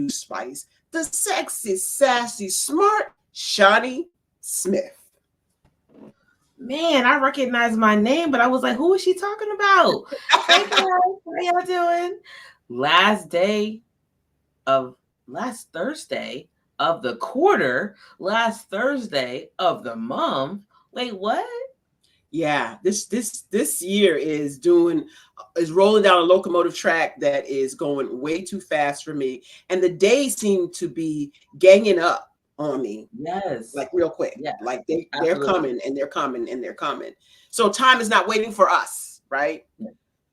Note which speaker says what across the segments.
Speaker 1: new spice, the sexy, sassy, smart Shawnee Smith.
Speaker 2: Man, I recognize my name, but I was like, who is she talking about? Hey guys, how y'all doing? Last Thursday of the quarter, last Thursday of the month. Wait, what?
Speaker 1: Yeah, this year is rolling down a locomotive track that is going way too fast for me, and the days seem to be ganging up on me.
Speaker 2: Yes.
Speaker 1: Like real quick.
Speaker 2: Yeah.
Speaker 1: Like they're coming and they're coming and they're coming. So time is not waiting for us, right?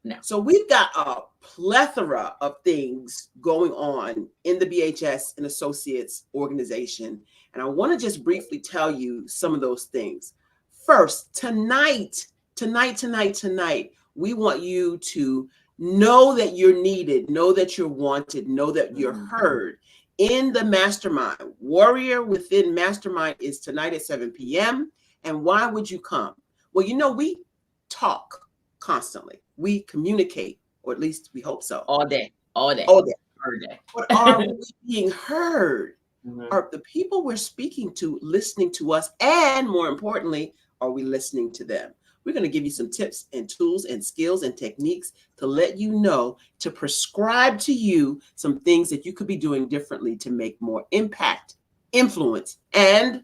Speaker 2: No.
Speaker 1: So we've got a plethora of things going on in the BHS and Associates organization, and I want to just briefly tell you some of those things. First, tonight, we want you to know that you're needed, know that you're wanted, know that you're heard in the mastermind. Warrior Within Mastermind is tonight at 7 p.m. And why would you come? Well, we talk constantly. We communicate, or at least we hope so.
Speaker 2: All day.
Speaker 1: Every day. But are we being heard? Are the people we're speaking to listening to us? And more importantly, are we listening to them? We're going to give you some tips and tools and skills and techniques to let you know, to prescribe to you some things that you could be doing differently to make more impact, influence, and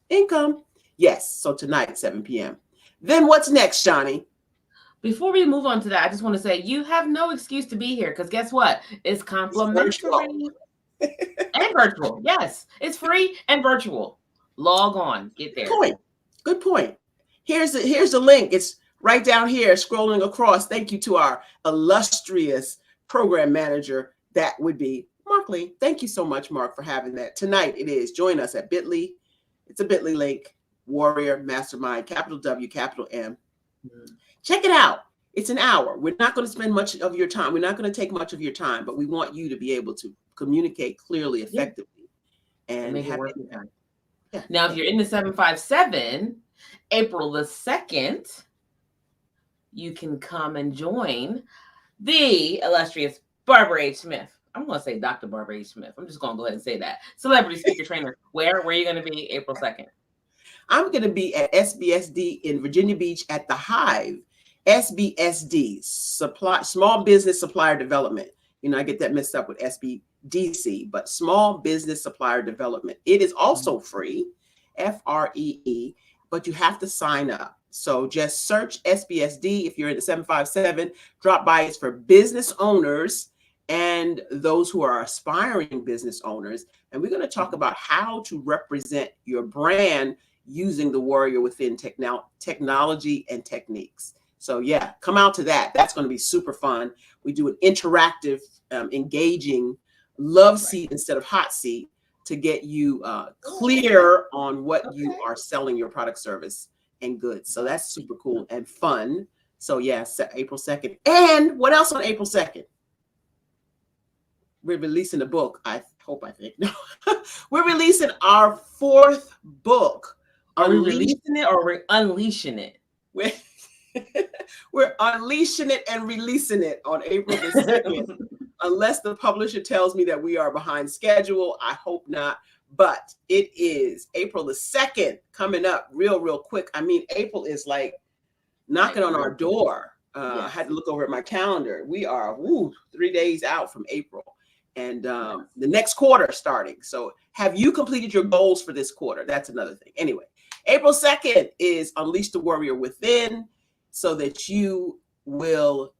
Speaker 1: income. Yes. So tonight, 7 p.m. Then what's next, Shawnee?
Speaker 2: Before we move on to that, I just want to say you have no excuse to be here because guess what? It's complimentary and virtual. Yes, it's free and virtual. Log on, get there.
Speaker 1: Good point. Here's the link. It's right down here, scrolling across. Thank you to our illustrious program manager. That would be Mark Lee. Thank you so much, Mark, for having that. Tonight it is. Join us at Bit.ly. It's a Bit.ly link. Warrior Mastermind, capital W, capital M. Check it out. It's an hour. We're not going to spend much of your time. We're not going to take much of your time, but we want you to be able to communicate clearly, effectively, and
Speaker 2: make it
Speaker 1: have
Speaker 2: work.
Speaker 1: Yeah.
Speaker 2: Now, if you're in the 757, April the 2nd, you can come and join the illustrious Barbara H. Smith. I'm going to say Dr. Barbara H. Smith. I'm just going to go ahead and say that. Celebrity speaker trainer. Where are you going to be April 2nd?
Speaker 1: I'm going to be at SBSD in Virginia Beach at the Hive. SBSD, Small Business Supplier Development. I get that mixed up with SBDC, but Small Business Supplier Development. It is also free, FREE, but you have to sign up. So just search SBSD. If you're in the 757, drop by. It's for business owners and those who are aspiring business owners. And we're going to talk about how to represent your brand using the Warrior Within technology and techniques. So yeah, come out to that. That's going to be super fun. We do an interactive, engaging love seat instead of hot seat to get you clear on what you are selling, your product, service, and goods. So that's super cool and fun. So yeah, April 2nd. And what else on April 2nd? We're releasing a book. No. We're releasing our 4th book.
Speaker 2: Are we releasing it or are we unleashing it?
Speaker 1: We're unleashing it and releasing it on April the 2nd. Unless the publisher tells me that we are behind schedule. I hope not. But it is April the 2nd coming up real quick. I mean, April is like knocking on our door. I had to look over at my calendar. We are 3 days out from April. And the next quarter starting. So have you completed your goals for this quarter? That's another thing. Anyway, April 2nd is Unleash the Warrior Within, so that you will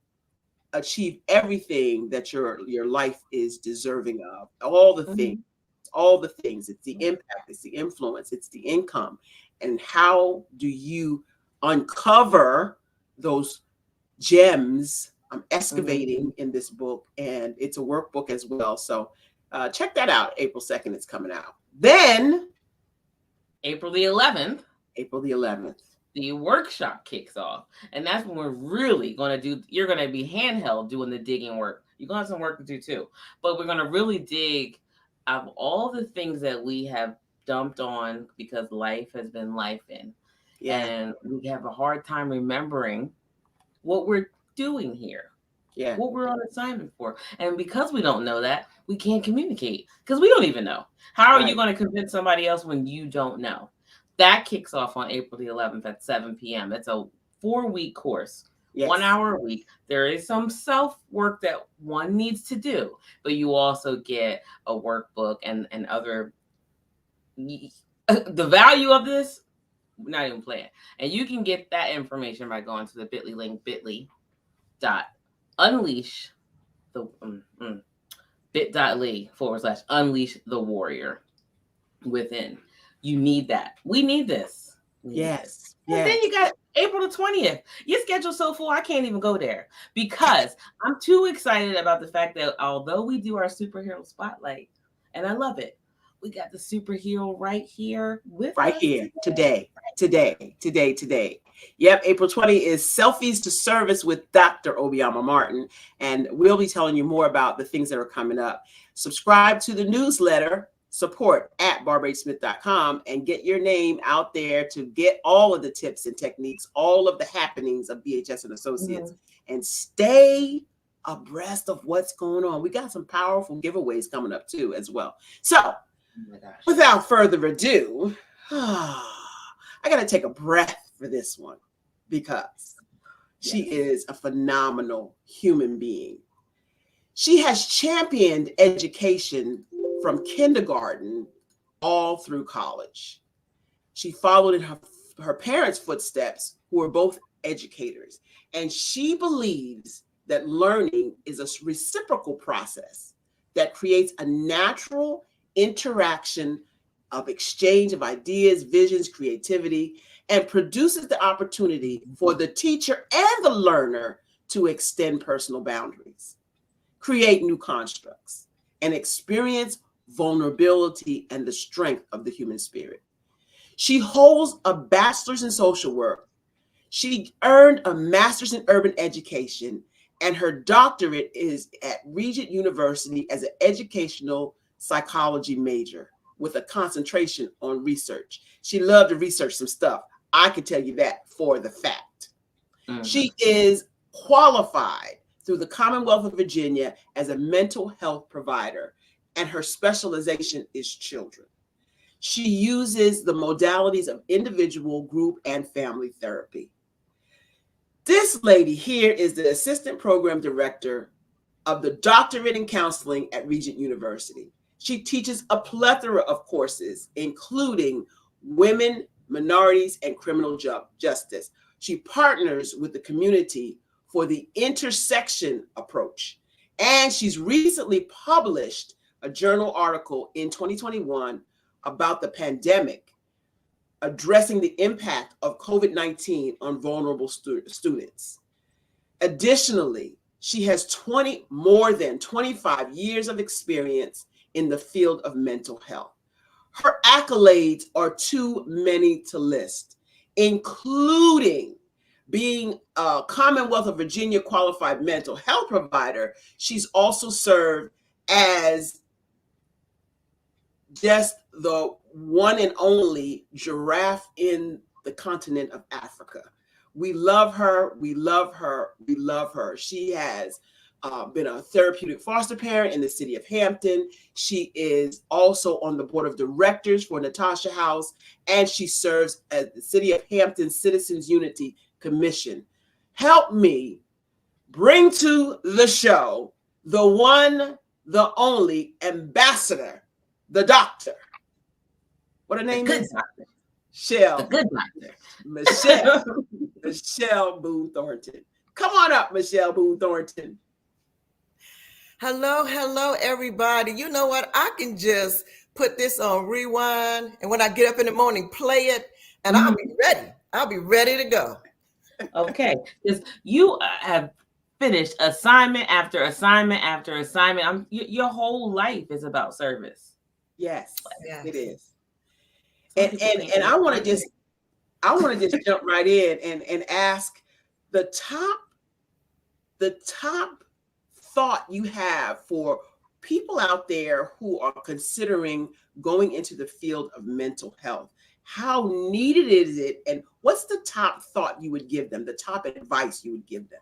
Speaker 1: achieve everything that your life is deserving of. All the things. It's the impact, it's the influence, it's the income. And how do you uncover those gems? I'm excavating in this book, and it's a workbook as well. So check that out. April 2nd, it's coming out. Then
Speaker 2: April the 11th.
Speaker 1: The
Speaker 2: workshop kicks off. And that's when we're really going to do, you're going to be handheld doing the digging work. You're going to have some work to do too. But we're going to really dig of all the things that we have dumped on because life has been lifing. Yeah. And we have a hard time remembering what we're doing here.
Speaker 1: Yeah.
Speaker 2: what we're on assignment for. And because we don't know that, we can't communicate because we don't even know. How are you going to convince somebody else when you don't know? That kicks off on April the 11th at 7 p.m. It's a 4-week course,
Speaker 1: Yes.
Speaker 2: 1 hour a week. There is some self work that one needs to do, but you also get a workbook and other. The value of this, not even playing. And you can get that information by going to the bit.ly link, bit.ly/unleash the bit.ly/unleash the warrior within. You need that. We need this.
Speaker 1: Yes.
Speaker 2: And then you got April the 20th. Your schedule's so full, I can't even go there because I'm too excited about the fact that although we do our superhero spotlight, and I love it, we got the superhero right here with
Speaker 1: right
Speaker 2: us
Speaker 1: here today. Yep, April 20 is Selfies to Service with Dr. Obiama Martin, and we'll be telling you more about the things that are coming up. Subscribe to the newsletter, support@barbarahsmith.com, and get your name out there to get all of the tips and techniques, all of the happenings of BHS and Associates, and stay abreast of what's going on. We got some powerful giveaways coming up too as well. So without further ado, I got to take a breath for this one because she is a phenomenal human being. She has championed education from kindergarten all through college. She followed in her parents' footsteps, who were both educators, and she believes that learning is a reciprocal process that creates a natural interaction of exchange of ideas, visions, creativity, and produces the opportunity for the teacher and the learner to extend personal boundaries, create new constructs, and experience vulnerability and the strength of the human spirit. She holds a bachelor's in social work. She earned a master's in urban education, and her doctorate is at Regent University as an educational psychology major with a concentration on research. She loved to research some stuff. I can tell you that for the fact. She is qualified through the Commonwealth of Virginia as a mental health provider, and her specialization is children. She uses the modalities of individual, group, and family therapy. This lady here is the assistant program director of the doctorate in counseling at Regent University. She teaches a plethora of courses, including women, minorities, and criminal justice. She partners with the community for the intersection approach. And she's recently published a journal article in 2021 about the pandemic, addressing the impact of COVID-19 on vulnerable students. Additionally, she has more than 25 years of experience in the field of mental health. Her accolades are too many to list, including being a Commonwealth of Virginia qualified mental health provider. She's also served as just the one and only giraffe in the continent of Africa. We love her. We love her. We love her. She has been a therapeutic foster parent in the city of Hampton. She is also on the board of directors for Natasha House, and she serves as the City of Hampton Citizens Unity Commission. Help me bring to the show the one, the only ambassador, the doctor. What her name is? Michelle.
Speaker 2: The good doctor.
Speaker 1: Michelle Boone-Thornton. Come on up, Michelle Boone-Thornton.
Speaker 3: Hello, everybody. You know what? I can just put this on rewind, and when I get up in the morning, play it, and I'll be ready. I'll be ready to go.
Speaker 2: Okay, because you have finished assignment after assignment after assignment. Your whole life is about service.
Speaker 1: Yes. It is. And I want to just jump right in and ask the top thought you have for people out there who are considering going into the field of mental health. How needed is it, and what's the top thought you would give them, the top advice you would give them?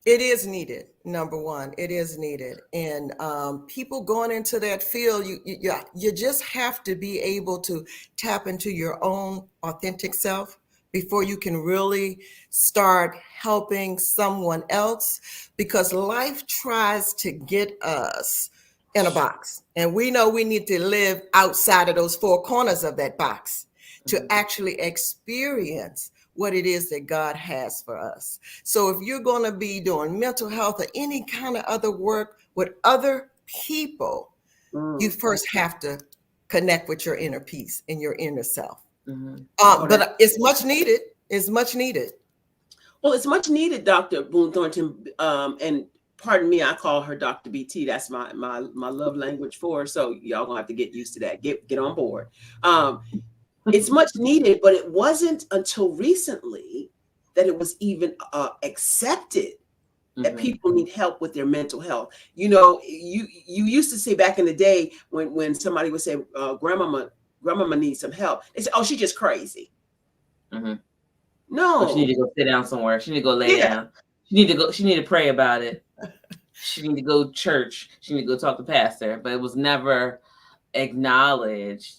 Speaker 3: It is needed. Number one, it is needed, and people going into that field, you just have to be able to tap into your own authentic self before you can really start helping someone else. Because life tries to get us in a box, and we know we need to live outside of those four corners of that box to actually experience what it is that God has for us. So if you're going to be doing mental health or any kind of other work with other people, you first have to connect with your inner peace and your inner self. But it's much needed. It's much needed.
Speaker 1: Well, it's much needed, Dr. Boone-Thornton. And pardon me, I call her Dr. BT. That's my love language for her. So y'all gonna have to get used to that. Get on board. It's much needed, but it wasn't until recently that it was even accepted that people need help with their mental health. You know, you used to say back in the day when somebody would say, grandmama needs some help. They say, oh, she's just crazy. No.
Speaker 2: Or she need to go sit down somewhere. She need to go lay down. She need to pray about it. She need to go to church. She need to go talk to pastor. But it was never acknowledged,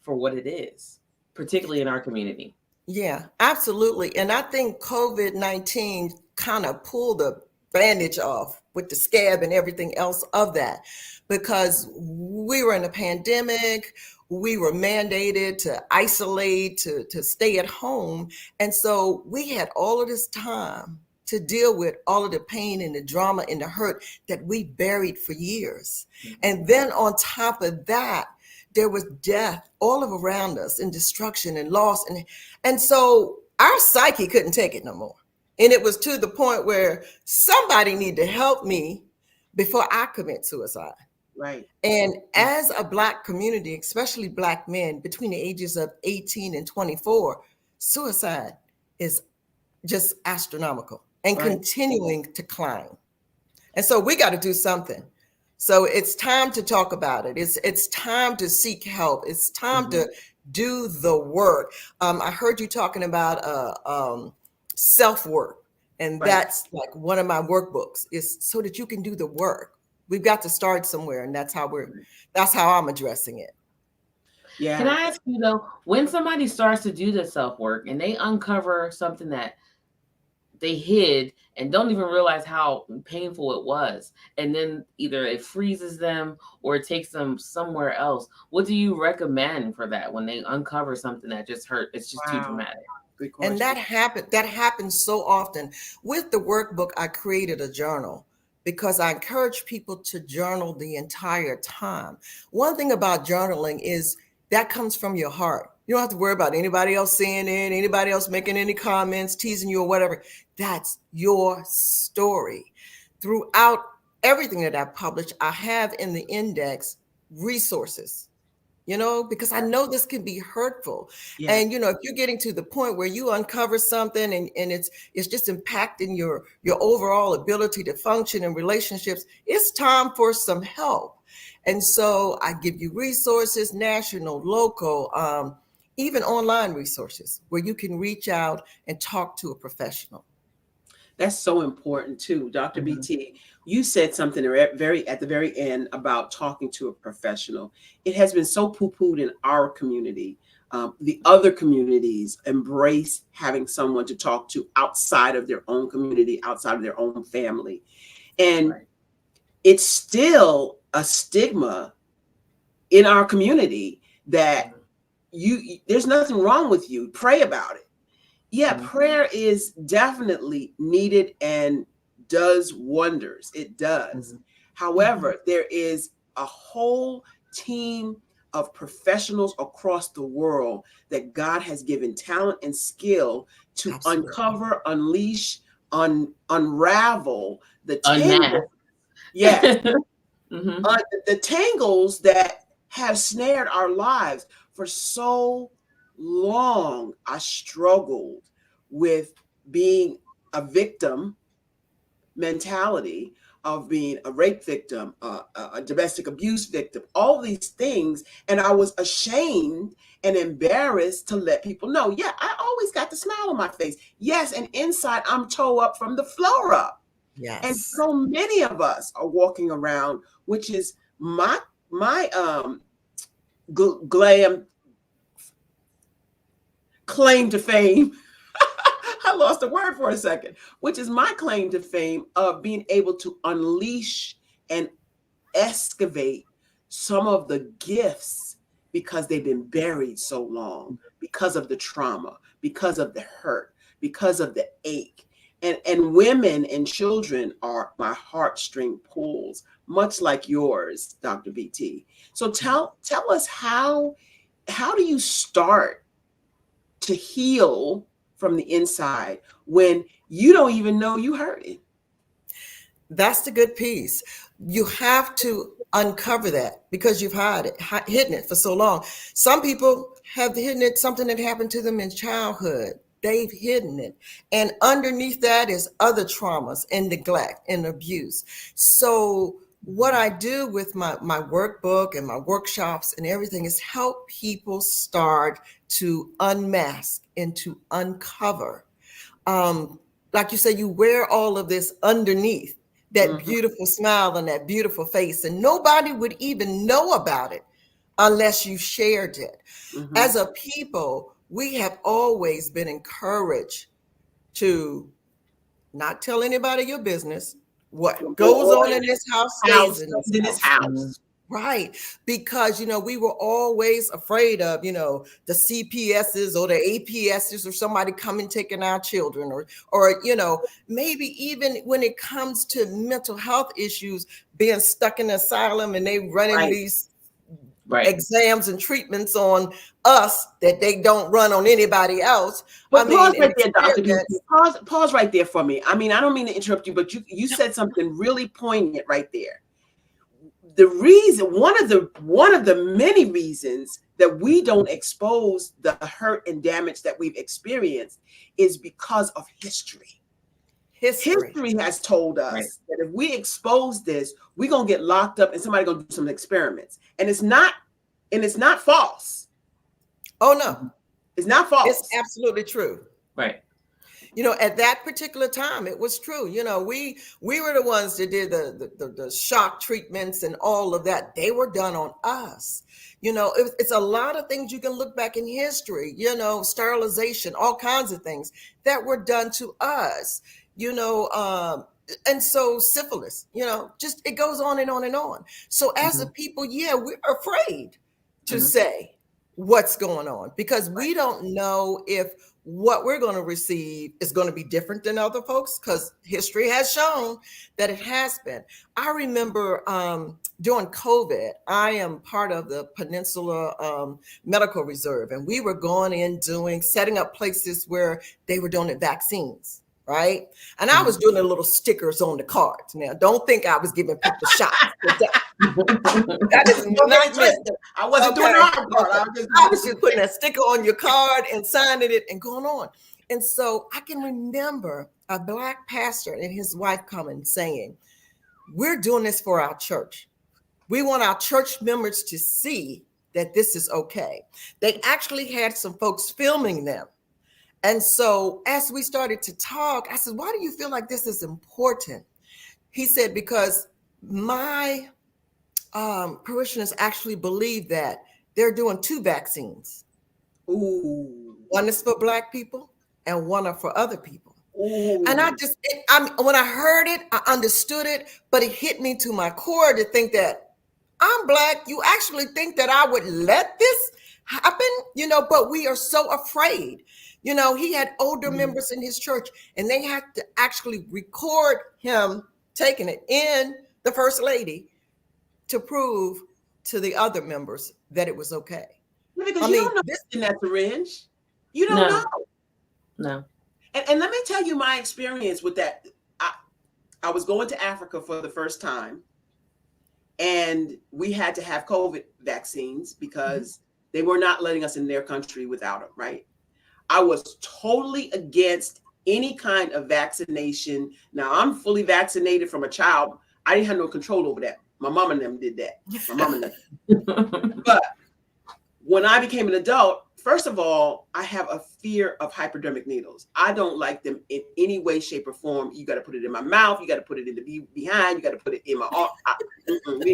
Speaker 2: for what it is, particularly in our community.
Speaker 3: Yeah, absolutely. And I think COVID-19 kind of pulled the bandage off with the scab and everything else of that, because we were in a pandemic. We were mandated to isolate, to stay at home. And so we had all of this time to deal with all of the pain and the drama and the hurt that we buried for years. And then on top of that, there was death all around us and destruction and loss. And so our psyche couldn't take it no more. And it was to the point where somebody needed to help me before I commit suicide.
Speaker 1: Right.
Speaker 3: And as a Black community, especially Black men between the ages of 18 and 24, suicide is just astronomical and continuing to climb. And so we got to do something. So it's time to talk about it. It's time to seek help. It's time to do the work. I heard you talking about self-work, and that's like one of my workbooks, is so that you can do the work. We've got to start somewhere, and that's how I'm addressing it.
Speaker 1: Yeah.
Speaker 2: Can I ask you though, when somebody starts to do the self-work and they uncover something that they hid and don't even realize how painful it was, and then either it freezes them or it takes them somewhere else, what do you recommend for that when they uncover something that just hurt? It's just too dramatic.
Speaker 1: Good question.
Speaker 3: And that happens so often. With the workbook, I created a journal because I encourage people to journal the entire time. One thing about journaling is that comes from your heart. You don't have to worry about anybody else seeing it, anybody else making any comments, teasing you or whatever. That's your story. Throughout everything that I publish, I have in the index resources, because I know this can be hurtful. Yeah. And, if you're getting to the point where you uncover something and it's just impacting your overall ability to function in relationships, it's time for some help. And so I give you resources, national, local, even online resources where you can reach out and talk to a professional.
Speaker 1: That's so important too, Dr. BT. You said something at the very end about talking to a professional. It has been so poo-pooed in our community. The other communities embrace having someone to talk to outside of their own community, outside of their own family. And it's still a stigma in our community that there's nothing wrong with you. Pray about it. Yeah, prayer is definitely needed and does wonders. It does. However, there is a whole team of professionals across the world that God has given talent and skill to uncover, unleash, unravel the tangles. Yeah. The tangles that have snared our lives. For so long, I struggled with being a victim mentality of being a rape victim, a domestic abuse victim, all these things. And I was ashamed and embarrassed to let people know, yeah, I always got the smile on my face. Yes, and inside I'm toe up from the floor up. And
Speaker 3: Yes.
Speaker 1: so many of us are walking around, which is my glam claim to fame. I lost the word for a second, which is my claim to fame of being able to unleash and excavate some of the gifts because they've been buried so long, because of the trauma, because of the hurt, because of the ache. And women and children are my heartstring pulls, much like yours, Dr. BT. So tell us how do you start to heal from the inside when you don't even know you hurt it?
Speaker 3: That's the good piece. You have to uncover that because you've hidden it for so long. Some people have hidden it, something that happened to them in childhood. They've hidden it. And underneath that is other traumas and neglect and abuse. So what I do with my workbook and my workshops and everything is help people start to unmask and to uncover. Like you say, you wear all of this underneath that beautiful smile and that beautiful face, and nobody would even know about it unless you shared it. As a people, we have always been encouraged to not tell anybody your business. What goes on in this house stays in this house. Right. Because, we were always afraid of, the CPSs or the APSs or somebody coming taking our children or, maybe even when it comes to mental health issues, being stuck in the asylum and they running these exams and treatments on us that they don't run on anybody else.
Speaker 1: But pause right there, Dr. B. Pause right there for me. I mean, I don't mean to interrupt you, but you said something really poignant right there. The reason, one of the many reasons that we don't expose the hurt and damage that we've experienced is because of history. History has told us that if we expose this, we're gonna get locked up and somebody's gonna do some experiments. And it's not false.
Speaker 3: Oh no.
Speaker 1: It's not false.
Speaker 3: It's absolutely true.
Speaker 2: Right.
Speaker 3: At that particular time, it was true. We were the ones that did the shock treatments and all of that. They were done on us. It's a lot of things you can look back in history, sterilization, all kinds of things that were done to us, and so syphilis, just it goes on and on and on. So as a people, we're afraid to say what's going on because we don't know if what we're going to receive is going to be different than other folks because history has shown that it has been. I remember during COVID, I am part of the Peninsula Medical Reserve, and we were going in setting up places where they were doing vaccines. Right. And I was doing the little stickers on the cards. Now, don't think I was giving people shots. That is not
Speaker 1: I wasn't doing the hard part.
Speaker 3: I was just putting a sticker on your card and signing it and going on. And so I can remember a Black pastor and his wife coming saying, we're doing this for our church. We want our church members to see that this is okay. They actually had some folks filming them. And so as we started to talk, I said, why do you feel like this is important? He said, because my parishioners actually believe that they're doing 2 vaccines.
Speaker 1: Ooh.
Speaker 3: One is for Black people and one are for other people.
Speaker 1: Ooh.
Speaker 3: And when I heard it, I understood it, but it hit me to my core to think that I'm Black. You actually think that I would let this happen? But we are so afraid. He had older members in his church and they had to actually record him taking it in the First Lady to prove to the other members that it was okay.
Speaker 1: Because you don't know this in that syringe. You don't know.
Speaker 2: No.
Speaker 1: And let me tell you my experience with that. I was going to Africa for the first time and we had to have COVID vaccines because they were not letting us in their country without them, right? I was totally against any kind of vaccination. Now I'm fully vaccinated from a child. I didn't have no control over that. My mom and them did that. My mom and them. But when I became an adult, first of all, I have a fear of hypodermic needles. I don't like them in any way, shape, or form. You got to put it in my mouth. You got to put it in the behind. You got to put it in my arm. We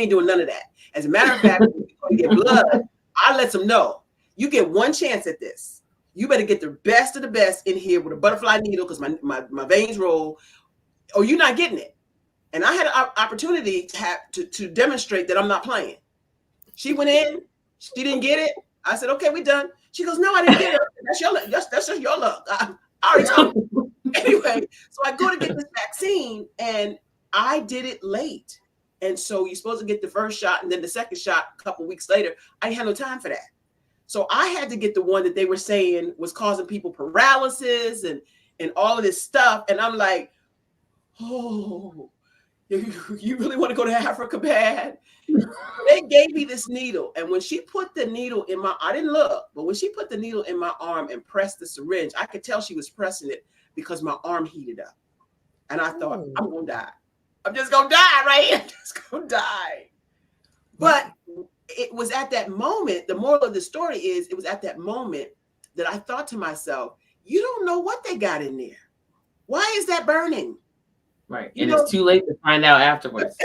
Speaker 1: ain't doing none of that. As a matter of fact, when you get blood, I let them know, you get one chance at this. You better get the best of the best in here with a butterfly needle because my veins roll, or you're not getting it. And I had an opportunity to demonstrate that I'm not playing. She went in. She didn't get it. I said, okay, we done. She goes, no, I didn't get it. That's your luck. That's just your luck. I already told you. Anyway, so I go to get this vaccine and I did it late. And so you're supposed to get the first shot and then the second shot a couple weeks later. I didn't have no time for that. So I had to get the one that they were saying was causing people paralysis and all of this stuff. And I'm like, oh, you really want to go to Africa bad? They gave me this needle. And when she put the needle in I didn't look, but when she put the needle in my arm and pressed the syringe, I could tell she was pressing it because my arm heated up. And I thought, I'm going to die. I'm just going to die, right? I'm just going to die. But it was at that moment, the moral of the story is, it was at that moment that I thought to myself, you don't know what they got in there. Why is that burning?
Speaker 2: Right. And it's too late to find out afterwards.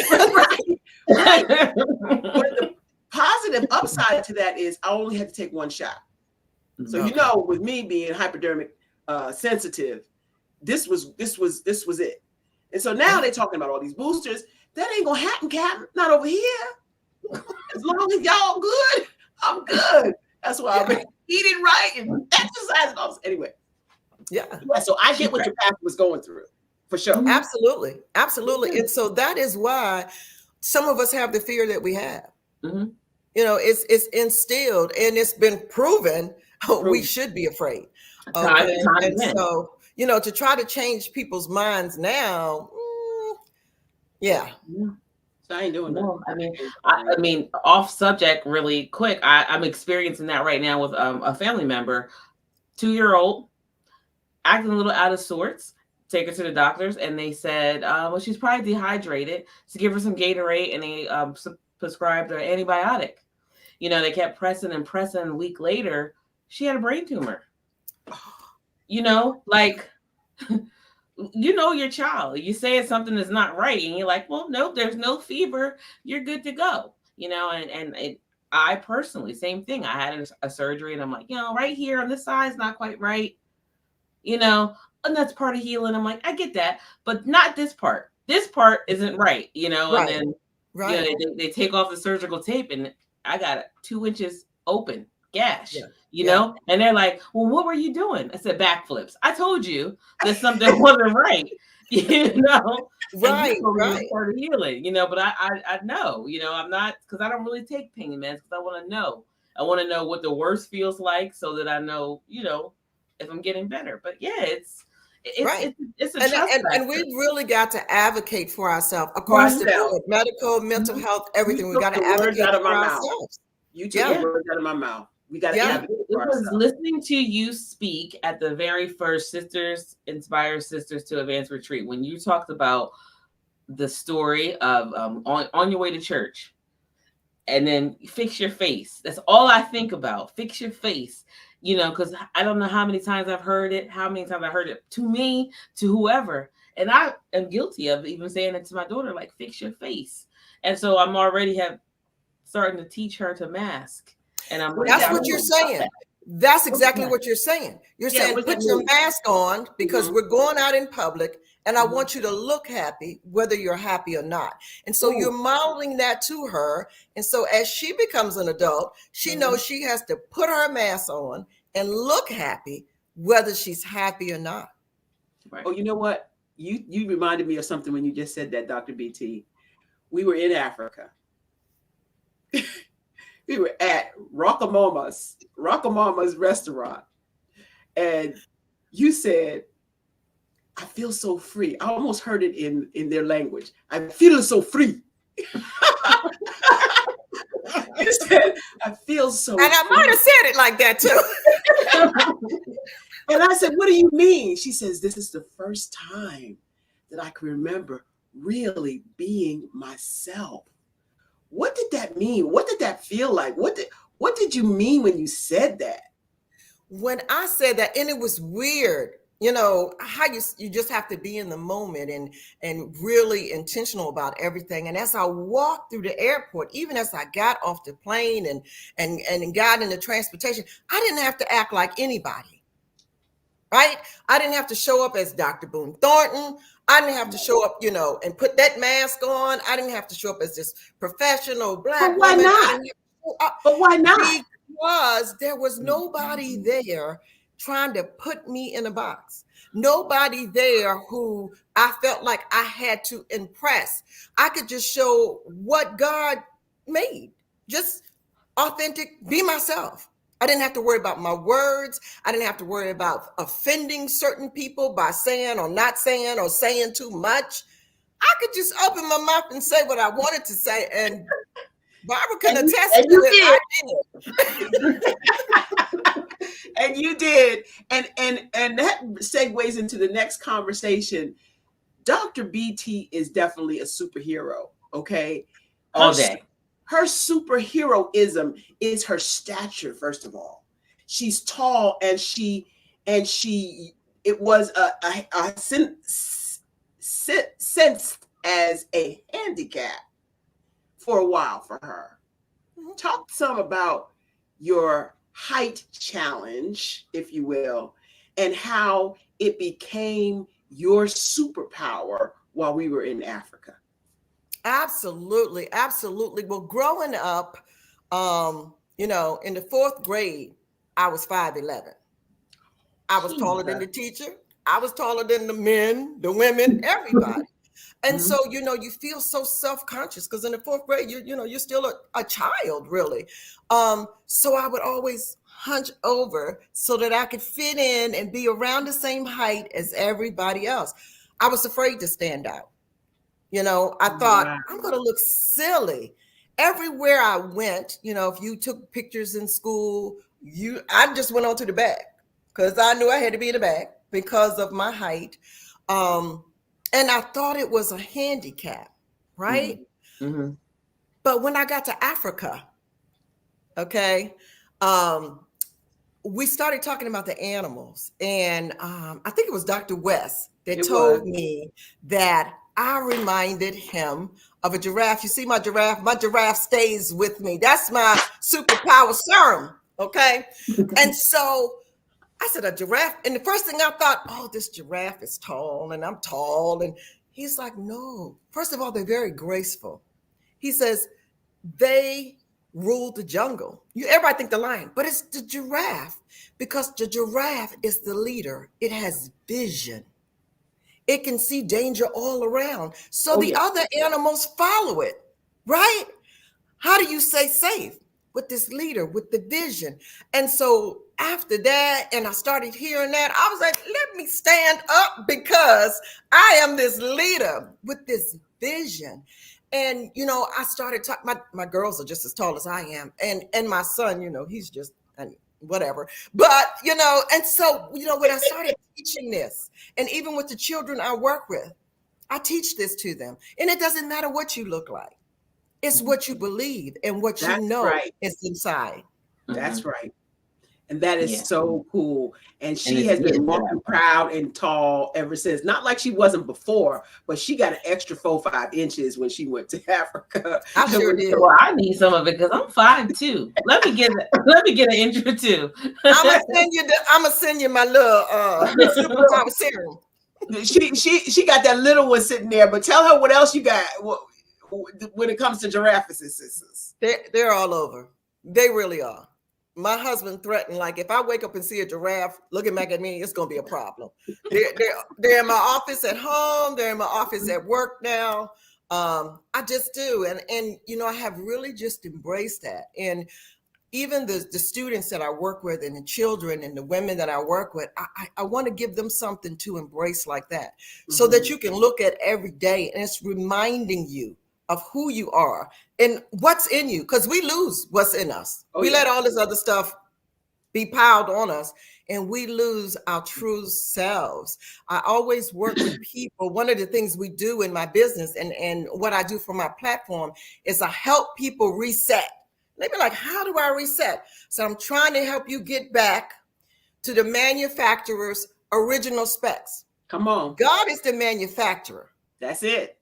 Speaker 1: Right. But the positive upside to that is I only had to take one shot. So, with me being hypodermic sensitive, this was it. And so now they're talking about all these boosters. That ain't gonna happen, Captain. Not over here. As long as y'all good, I'm good. That's why I've been eating right and exercising. Anyway. Yeah. So I get what your pastor was going through. For sure.
Speaker 3: Absolutely. Absolutely. And so that is why some of us have the fear that we have. Mm-hmm. It's instilled and it's been proven we should be afraid. Okay? And so, to try to change people's minds now, yeah.
Speaker 1: So I ain't doing that.
Speaker 2: I mean, off subject really quick. I'm experiencing that right now with a family member, 2-year-old, acting a little out of sorts. Take her to the doctors, and they said, well, she's probably dehydrated. So give her some Gatorade, and they prescribed her antibiotic. They kept pressing and pressing. A week later, she had a brain tumor. Like, your child. You say something is not right, and you're like, well, no, there's no fever. You're good to go. And I personally, same thing. I had a surgery, and I'm like, right here on this side is not quite right. And that's part of healing. I'm like, I get that, but not this part. This part isn't right, right. And then they take off the surgical tape and I got 2 inches open gash, know, and they're like, well, what were you doing? I said, backflips. I told you that something wasn't right,
Speaker 3: Right.
Speaker 2: Part of healing, but I know, I'm not, because I don't really take pain meds because I want to know. I want to know what the worst feels like so that I know, if I'm getting better. But it's right. It's a
Speaker 3: and we've really got to advocate for ourselves across the board, medical, mental health, everything. We got to advocate for ourselves.
Speaker 1: You took the words out of my mouth. We got to advocate for ourselves.
Speaker 2: I was listening to you speak at the very first Sisters Inspire Sisters to Advance retreat when you talked about the story of on your way to church, and then fix your face. That's all I think about. Fix your face. Because I don't know how many times I've heard it, to me, to whoever. And I am guilty of even saying it to my daughter, like, fix your face. And so I'm already starting to teach her to mask. And
Speaker 3: that's what you're saying. That's exactly what you're saying. You're saying put your mask on because we're going out in public and I want you to look happy, whether you're happy or not. And so you're modeling that to her. And so as she becomes an adult, she knows she has to put her mask on and look happy, whether she's happy or not.
Speaker 1: Right. Oh, you know what? You reminded me of something when you just said that, Dr. BT. We were in Africa. We were at Rockamama's restaurant. And you said, I feel so free. I almost heard it in their language. I'm feeling so free. You said, I feel so
Speaker 3: and I might have said it like that too.
Speaker 1: And I said, what do you mean? She says, this is the first time that I can remember really being myself. What did that mean? What did that feel like? What did you mean when you said that?
Speaker 3: When I said that, and it was weird, you know, how you just have to be in the moment and really intentional about everything. And as I walked through the airport, even as I got off the plane and got into transportation, I didn't have to act like anybody, right? I didn't have to show up as Dr. Boone-Thornton. I didn't have to show up, you know, and put that mask on. I didn't have to show up as this professional Black
Speaker 1: But why
Speaker 3: woman.
Speaker 1: not? But why not?
Speaker 3: Because there was nobody there trying to put me in a box. Nobody there who I felt like I had to impress. I could just show what God made, just authentic, be myself. I didn't have to worry about my words. I didn't have to worry about offending certain people by saying or not saying or saying too much. I could just open my mouth and say what I wanted to say, and Barbara can attest to it.
Speaker 1: And you did. And that segues into the next conversation. Dr. BT is definitely a superhero, okay?
Speaker 2: All day.
Speaker 1: Her superheroism is her stature, first of all. She's tall, and it was sensed as a handicap for a while for her. Talk some about your height challenge, if you will, and how it became your superpower while we were in Africa.
Speaker 3: Absolutely. Absolutely. Well, growing up, you know, in the 4th grade, I was 5'11". I was taller than the teacher. I was taller than the men, the women, everybody. And so, you know, you feel so self-conscious because in the 4th grade, you're still a child, really. So I would always hunch over so that I could fit in and be around the same height as everybody else. I was afraid to stand out. You know, I thought, I'm going to look silly. Everywhere I went, you know, if you took pictures in school, I just went on to the back because I knew I had to be in the back because of my height. And I thought it was a handicap, right?
Speaker 2: Mm-hmm.
Speaker 3: But when I got to Africa, okay, we started talking about the animals. And I think it was Dr. West that told me that I reminded him of a giraffe. You see my giraffe? My giraffe stays with me. That's my superpower serum, okay? And so I said, a giraffe. And the first thing I thought, oh, this giraffe is tall and I'm tall. And he's like, no. First of all, they're very graceful. He says, they rule the jungle. Everybody think the lion, but it's the giraffe because the giraffe is the leader. It has vision. It can see danger all around. So the other animals follow it, right? How do you stay safe? With this leader, with the vision. And so after that, and I started hearing that, I was like, let me stand up because I am this leader with this vision. And, you know, I started talking, my girls are just as tall as I am. And my son, you know, he's just whatever. But, you know, and so, you know, when I started teaching this, and even with the children I work with, I teach this to them. And it doesn't matter what you look like. It's what you believe and what you know is inside.
Speaker 1: That's right. And that is so cool. And she has been walking proud and tall ever since. Not like she wasn't before, but she got an extra 4-5 inches when she went to Africa.
Speaker 3: I sure did.
Speaker 2: Well, I need some of it because I'm 5'2". Let me get an intro too.
Speaker 3: I'm gonna send you my little superpower serum.
Speaker 1: She got that little one sitting there, but tell her what else you got. When it comes to giraffes,
Speaker 3: they're all over. They really are. My husband threatened, like, if I wake up and see a giraffe looking back at me, it's gonna be a problem. They're in my office at home. They're in my office at work now. I just do, and you know, I have really just embraced that. And even the students that I work with, and the children and the women that I work with, I want to give them something to embrace like that, so that you can look at every day and it's reminding you of who you are and what's in you, because we lose what's in us. We let all this other stuff be piled on us. and we lose our true selves. I always work with people. One of the things we do in my business and what I do for my platform is I help people reset. They be like, how do I reset? So I'm trying to help you get back to the manufacturer's original specs.
Speaker 1: Come on.
Speaker 3: God is the manufacturer.
Speaker 1: That's it.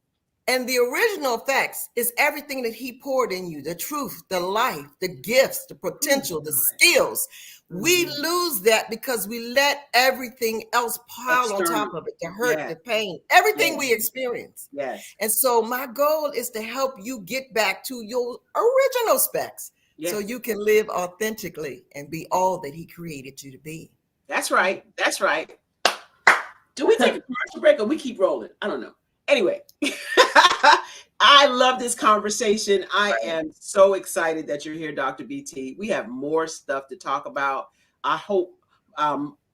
Speaker 3: And the original facts is everything that he poured in you, the truth, the life, the gifts, the potential, the skills. We lose that because we let everything else pile on top of it, the hurt, the pain, everything we experience.
Speaker 1: Yes.
Speaker 3: And so my goal is to help you get back to your original specs so you can live authentically and be all that he created you to be.
Speaker 1: That's right. That's right. Do we take a commercial break or we keep rolling? I don't know. Anyway, I love this conversation. I am so excited that you're here, Dr. BT. We have more stuff to talk about. I hope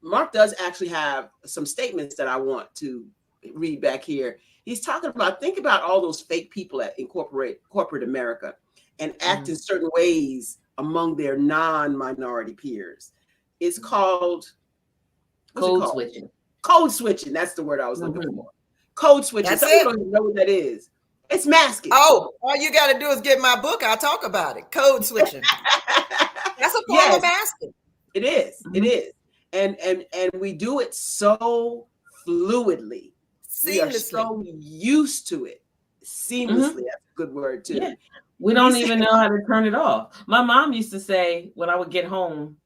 Speaker 1: Mark does actually have some statements that I want to read back here. He's talking about, think about all those fake people in corporate America and act in certain ways among their non-minority peers. It's called
Speaker 2: code switching.
Speaker 1: Code switching. That's the word I was looking for. Code switching. Some people don't even know what that is. It's masking.
Speaker 3: Oh, all you got to do is get my book. I'll talk about it. Code switching. That's a form of masking.
Speaker 1: It is. It is. And we do it so fluidly.
Speaker 3: Seamlessly.
Speaker 1: We are so used to it. Seamlessly. That's a good word too.
Speaker 2: Yeah. We don't even know how to turn it off. My mom used to say when I would get home,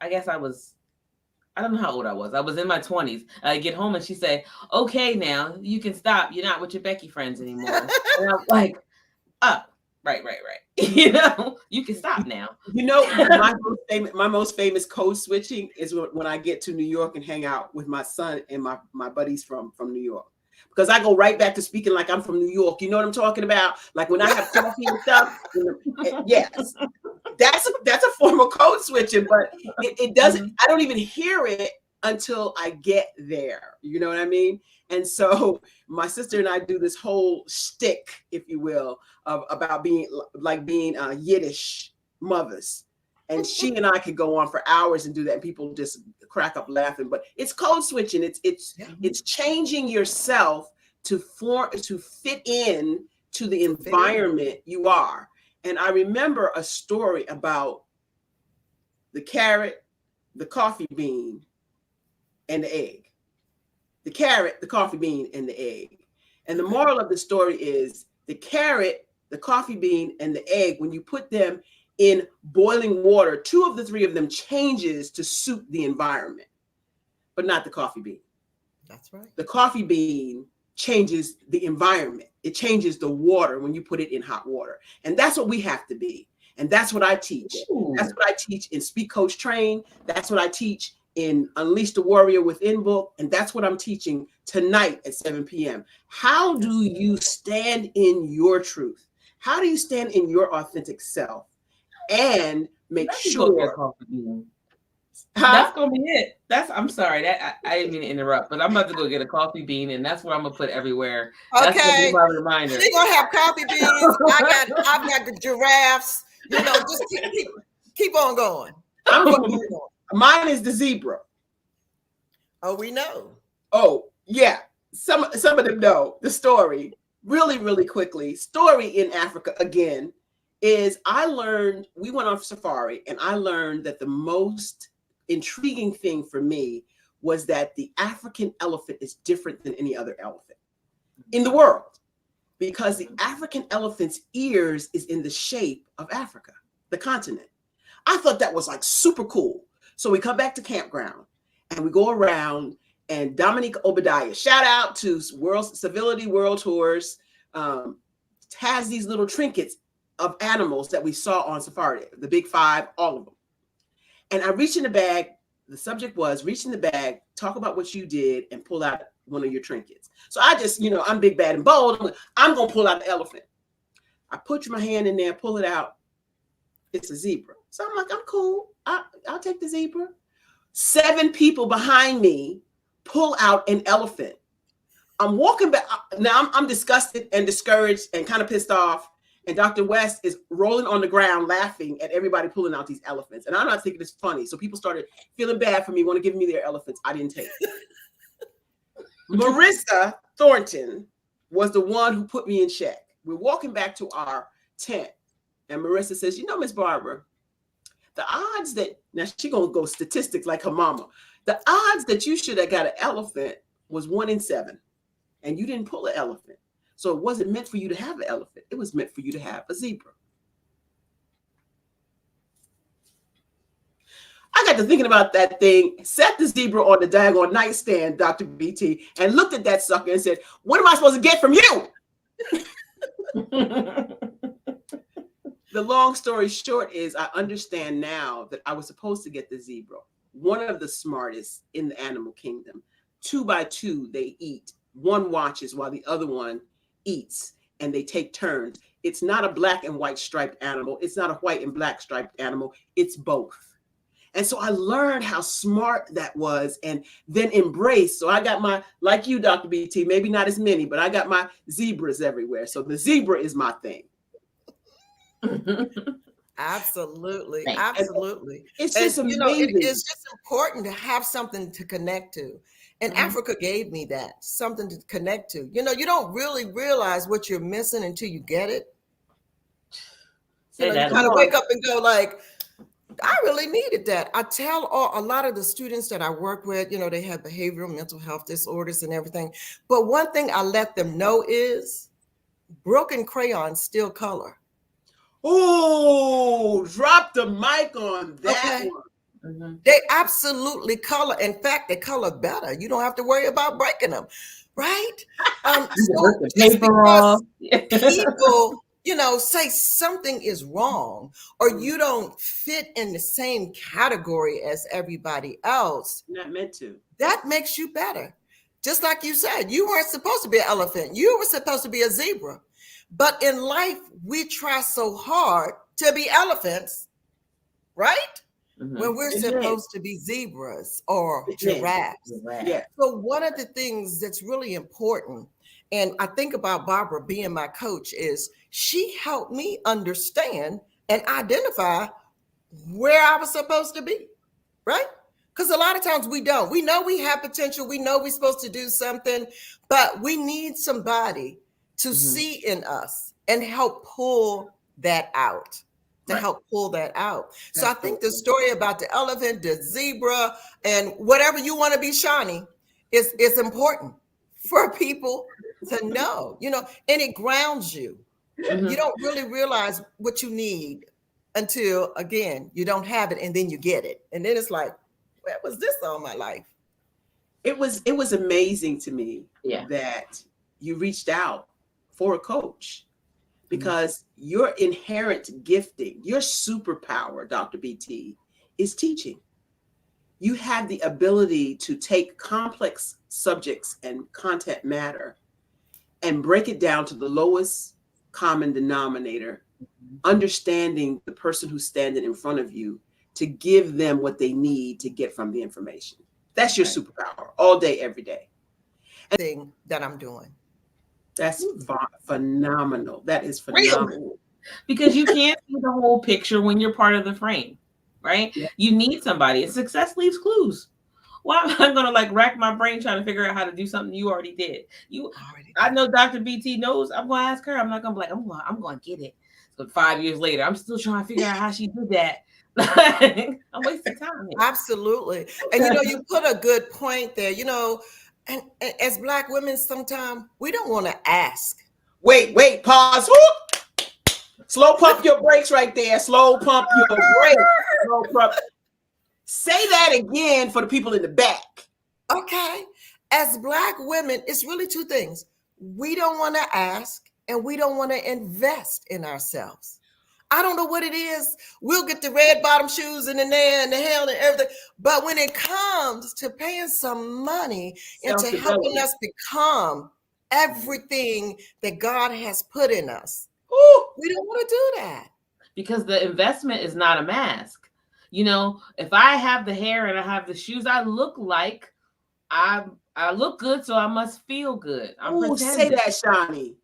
Speaker 2: I guess I don't know how old I was. I was in my 20s. I get home and she say, okay, now you can stop. You're not with your Becky friends anymore. And I'm like, oh, right. You know, you can stop now.
Speaker 1: You know, my most famous code switching is when I get to New York and hang out with my son and my buddies from New York. Because I go right back to speaking like I'm from New York. You know what I'm talking about? Like when I have coffee and stuff. Yes. That's a form of code switching, but it doesn't, I don't even hear it until I get there. You know what I mean? And so my sister and I do this whole shtick, if you will, about being Yiddish mothers. And she and I could go on for hours and do that, and people just crack up laughing. But it's code switching. It's changing yourself to fit in to the environment you are. And I remember a story about the carrot, the coffee bean, and the egg. The carrot, the coffee bean, and the egg. And the moral of the story is the carrot, the coffee bean, and the egg, when you put them in boiling water, 2 of the 3 of them changes to suit the environment, but not the coffee bean.
Speaker 3: That's right. The
Speaker 1: coffee bean changes the environment. It changes the water when you put it in hot water. And that's what we have to be. And that's what I teach. Ooh. That's what I teach in Speak, Coach, Train. That's what I teach in Unleash the Warrior Within book. And that's what I'm teaching tonight at 7 p.m. How do you stand in your truth? How do you stand in your authentic self and make sure?
Speaker 2: That's gonna be it. I'm sorry that I didn't mean to interrupt, but I'm about to go get a coffee bean, and that's where I'm gonna put everywhere.
Speaker 3: Okay,
Speaker 2: that's gonna be my reminder.
Speaker 3: She's gonna have coffee beans. I've got the giraffes. You know, just keep on going.
Speaker 1: Mine is the zebra.
Speaker 3: Oh, we know.
Speaker 1: Oh yeah, some of them know the story. Really, really quickly. Story in Africa again is we went on safari, and I learned that the most intriguing thing for me was that the African elephant is different than any other elephant in the world, because the African elephant's ears is in the shape of Africa, the continent. I thought that was like super cool. So we come back to campground and we go around, and Dominique Obadiah, shout out to Civility World Tours, has these little trinkets of animals that we saw on safari, the big 5, all of them. And I reached in the bag. The subject was reach in the bag, talk about what you did, and pull out one of your trinkets. So I just, I'm big, bad, and bold. I'm going to pull out the elephant. I put my hand in there, pull it out. It's a zebra. So I'm like, I'm cool. I'll take the zebra. 7 people behind me pull out an elephant. I'm walking back. Now I'm disgusted and discouraged and kind of pissed off. And Dr. West is rolling on the ground laughing at everybody pulling out these elephants. And I'm not thinking it's funny. So people started feeling bad for me, want to give me their elephants. I didn't take it. Marissa Thornton was the one who put me in check. We're walking back to our tent. And Marissa says, Miss Barbara, the odds that, now she going to go statistics like her mama. The odds that you should have got an elephant was 1 in 7. And you didn't pull an elephant. So it wasn't meant for you to have an elephant. It was meant for you to have a zebra. I got to thinking about that thing, set the zebra on the daggone nightstand, Dr. BT, and looked at that sucker and said, what am I supposed to get from you? The long story short is I understand now that I was supposed to get the zebra, one of the smartest in the animal kingdom. 2 by 2, they eat. One watches while the other one eats, and they take turns. It's not a black and white striped animal. It's not a white and black striped animal. It's both. And so I learned how smart that was and then embraced. So I got my, like you, Dr. BT, maybe not as many, but I got my zebras everywhere. So the zebra is my thing.
Speaker 3: Absolutely. Absolutely.
Speaker 1: It's just amazing.
Speaker 3: It's just important to have something to connect to. And Africa gave me that, something to connect to. You don't really realize what you're missing until you get it. You kind of wake up and go like, I really needed that. I tell a lot of the students that I work with, they have behavioral mental health disorders and everything. But one thing I let them know is broken crayons still color.
Speaker 1: Oh, drop the mic on that one.
Speaker 3: Mm-hmm. They absolutely color. In fact, they color better. You don't have to worry about breaking them, right? So just because people, say something is wrong or you don't fit in the same category as everybody else,
Speaker 1: not meant to.
Speaker 3: That makes you better. Just like you said, you weren't supposed to be an elephant. You were supposed to be a zebra. But in life, we try so hard to be elephants, right? Mm-hmm. When we're supposed to be zebras or giraffes.
Speaker 1: Yeah.
Speaker 3: So one of the things that's really important, and I think about Barbara being my coach, is she helped me understand and identify where I was supposed to be, right? Because a lot of times we don't. We know we have potential. We know we're supposed to do something, but we need somebody to see in us and help pull that out. Help pull that out. That's so I think the story about the elephant, the zebra, and whatever you want to be shiny is important for people to know, and it grounds you. You don't really realize what you need until, again, you don't have it and then you get it. And then it's like, where was this all my life?
Speaker 1: It was amazing to me that you reached out for a coach. Because your inherent gifting, your superpower, Dr. BT, is teaching. You have the ability to take complex subjects and content matter and break it down to the lowest common denominator, understanding the person who's standing in front of you to give them what they need to get from the information. That's your superpower all day, every day.
Speaker 3: And thing that I'm doing.
Speaker 1: That's phenomenal. That is phenomenal.
Speaker 2: Real. Because you can't see the whole picture when you're part of the frame, right? Yeah. You need somebody. And success leaves clues. Why am I going to rack my brain trying to figure out how to do something you already did? I know Dr. BT knows. I'm going to ask her. I'm not going to be like, I'm going to get it. So 5 years later, I'm still trying to figure out how she did that. I'm wasting time here.
Speaker 3: Absolutely. And you put a good point there, And as Black women, sometimes we don't want to ask.
Speaker 1: Wait, pause. Whoop. Slow pump your brakes right there. Slow pump your brakes. Slow pump. Say that again for the people in the back.
Speaker 3: Okay. As Black women, it's really 2 things. We don't want to ask and we don't want to invest in ourselves. I don't know what it is. We'll get the red bottom shoes and the nail and the hell and everything. But when it comes to paying some money into helping us become everything that God has put in us, we don't want to do that.
Speaker 2: Because the investment is not a mask. If I have the hair and I have the shoes, I look like I look good, so I must feel good.
Speaker 1: Say that, Shani.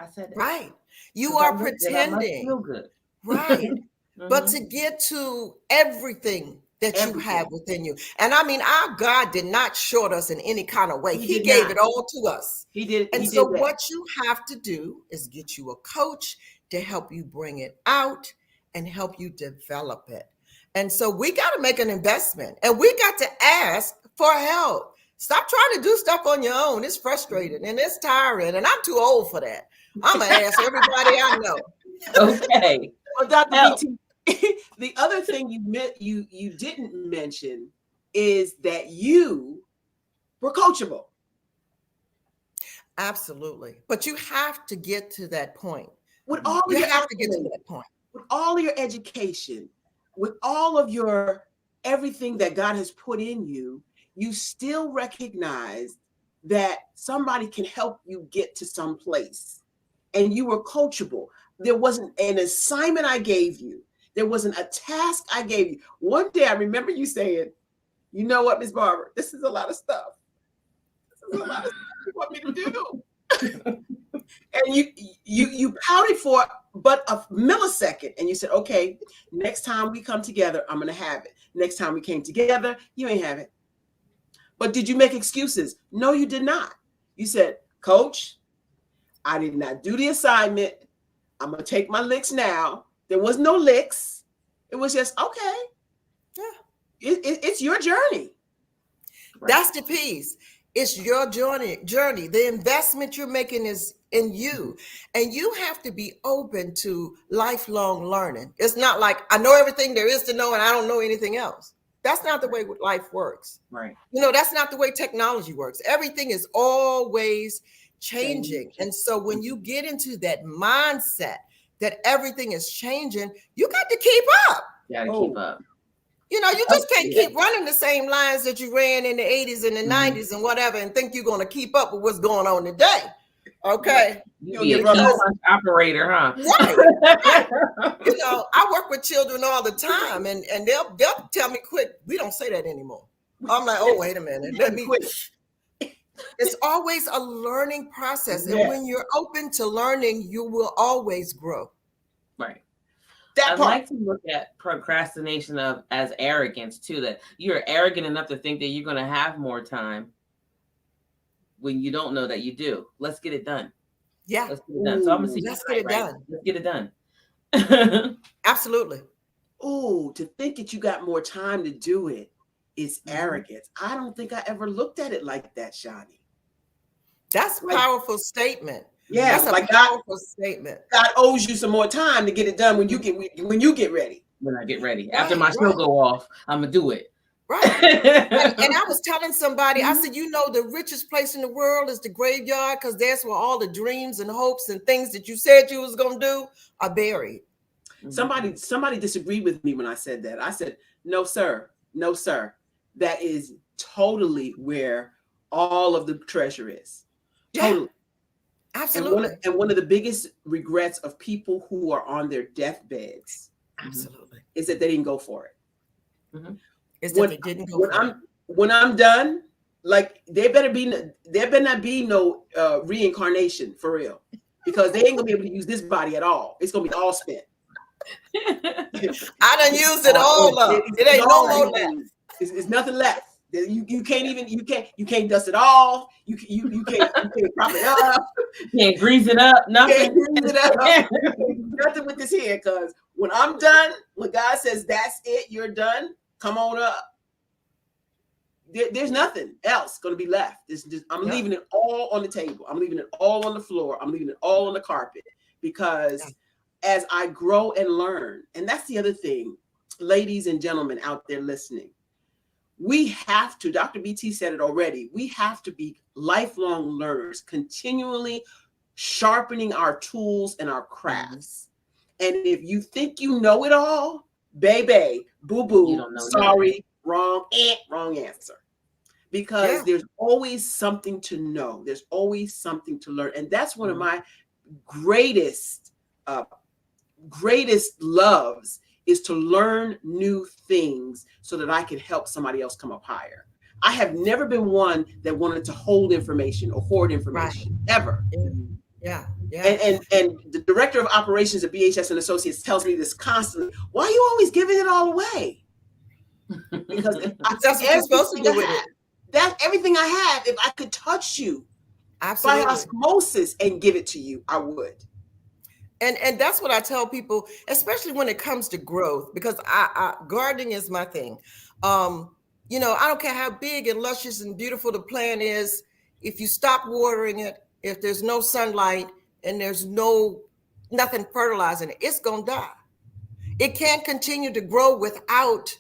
Speaker 2: I said it.
Speaker 3: Right. You
Speaker 2: 'Cause
Speaker 3: are
Speaker 2: I looked at it, I must
Speaker 3: pretending.
Speaker 2: feel good.
Speaker 3: Right. But
Speaker 2: Mhm.
Speaker 3: to get to everything that you
Speaker 1: Everything.
Speaker 3: have within you. And I mean, our God did not short us in any kind of way.
Speaker 1: He
Speaker 3: He
Speaker 1: did
Speaker 3: gave
Speaker 1: not.
Speaker 3: it all to us.
Speaker 1: He did.
Speaker 3: And
Speaker 1: He
Speaker 3: so
Speaker 1: did that.
Speaker 3: what you have to do is get you a coach to help you bring it out and help you develop it. And so we got to make an investment and we got to ask for help. Stop trying to do stuff on your own. It's frustrating and it's tiring. And I'm too old for that. I'm going to ask everybody I know.
Speaker 2: Okay.
Speaker 1: Well, Dr.
Speaker 2: Help.
Speaker 1: BT, the other thing you didn't mention is that you were coachable.
Speaker 3: Absolutely. But you have to get to that point.
Speaker 1: With all of
Speaker 3: You
Speaker 1: your
Speaker 3: have to get to
Speaker 1: accolades,
Speaker 3: that point.
Speaker 1: with all of your education, with all of your everything that God has put in you, you still recognize that somebody can help you get to some place. And you were coachable. There wasn't an assignment I gave you. There wasn't a task I gave you. One day I remember you saying, you know what, Miss Barbara, this is a lot of stuff. This is a lot of stuff you want me to do. And you pouted for but a millisecond and you said, okay, next time we come together, I'm going to have it. Next time we came together, you ain't have it. But did you make excuses? No, you did not. You said, Coach, I did not do the assignment. I'm going to take my licks now. There was no licks. It was just, okay.
Speaker 3: Yeah.
Speaker 1: It's your journey.
Speaker 2: Right.
Speaker 3: That's the piece. It's your journey. The investment you're making is in you. And you have to be open to lifelong learning. It's not like I know everything there is to know and I don't know anything else. That's not the way life works.
Speaker 2: Right.
Speaker 3: That's not the way technology works. Everything is always changing. And so when you get into that mindset that everything is changing, you got to keep up.
Speaker 2: You gotta keep up.
Speaker 3: You just can't keep running the same lines that you ran in the 80s and the 90s and whatever and think you're going to keep up with what's going on today. Okay.
Speaker 2: You be a key operator, huh?
Speaker 3: Right. I work with children all the time and they'll tell me quick, we don't say that anymore. I'm like, oh, wait a minute. Let me quit. It's always a learning process. And when you're open to learning, you will always grow.
Speaker 2: Right.
Speaker 1: That
Speaker 2: I'd like to look at procrastination as arrogance too, that you're arrogant enough to think that you're going to have more time when you don't know that you do. Let's get it done.
Speaker 3: Yeah.
Speaker 2: Let's get it done. So I'm going to see.
Speaker 3: Let's get it done.
Speaker 2: Let's get it done.
Speaker 3: Absolutely.
Speaker 1: Oh, to think that you got more time to do it is arrogance. I don't think I ever looked at it like that, Shani.
Speaker 3: That's a powerful statement.
Speaker 1: Yeah,
Speaker 3: that's a powerful statement.
Speaker 1: God owes you some more time to get it done when you get ready.
Speaker 2: When I get ready. After my show go off, I'm going to do it.
Speaker 3: Right. and I was telling somebody, I said, the richest place in the world is the graveyard because that's where all the dreams and hopes and things that you said you was going to do are buried.
Speaker 1: Somebody disagreed with me when I said that. I said, no, sir. No, sir. That is totally where all of the treasure is.
Speaker 3: Yeah.
Speaker 1: Totally.
Speaker 3: Absolutely.
Speaker 1: And one of the biggest regrets of people who are on their deathbeds is that they didn't go for it.
Speaker 3: Mm-hmm. Is that they didn't go for it.
Speaker 1: When I'm done, like there better not be no reincarnation for real, because they ain't gonna be able to use this body at all. It's gonna be all spent.
Speaker 3: I done used it all up. It ain't no more left.
Speaker 1: It's nothing left. You can't dust it off. You can't prop it up.
Speaker 2: You can't grease it up. Nothing.
Speaker 1: Nothing with this here. Because when I'm done, when God says that's it, you're done. Come on up. There's nothing else going to be left. I'm leaving it all on the table. I'm leaving it all on the floor. I'm leaving it all on the carpet, because as I grow and learn, and that's the other thing, ladies and gentlemen out there listening, we have to, Dr. BT said it already, we have to be lifelong learners, continually sharpening our tools and our crafts. And if you think you know it all, baby, boo-boo, sorry, wrong answer. Because there's always something to know. There's always something to learn. And that's one of my greatest loves, is to learn new things so that I can help somebody else come up higher. I have never been one that wanted to hold information or hoard information, ever.
Speaker 3: Yeah.
Speaker 1: And the director of operations at BHS and Associates tells me this constantly. Why are you always giving it all away? Because if
Speaker 3: that's what you're supposed to do with it.
Speaker 1: That's everything I have. If I could touch you
Speaker 3: Absolutely.
Speaker 1: by osmosis and give it to you, I would.
Speaker 3: And that's what I tell people, especially when it comes to growth, because I gardening is my thing. You know, I don't care how big and luscious and beautiful the plant is. If you stop watering it, if there's no sunlight and there's nothing fertilizing it, it's gonna die. It can't continue to grow without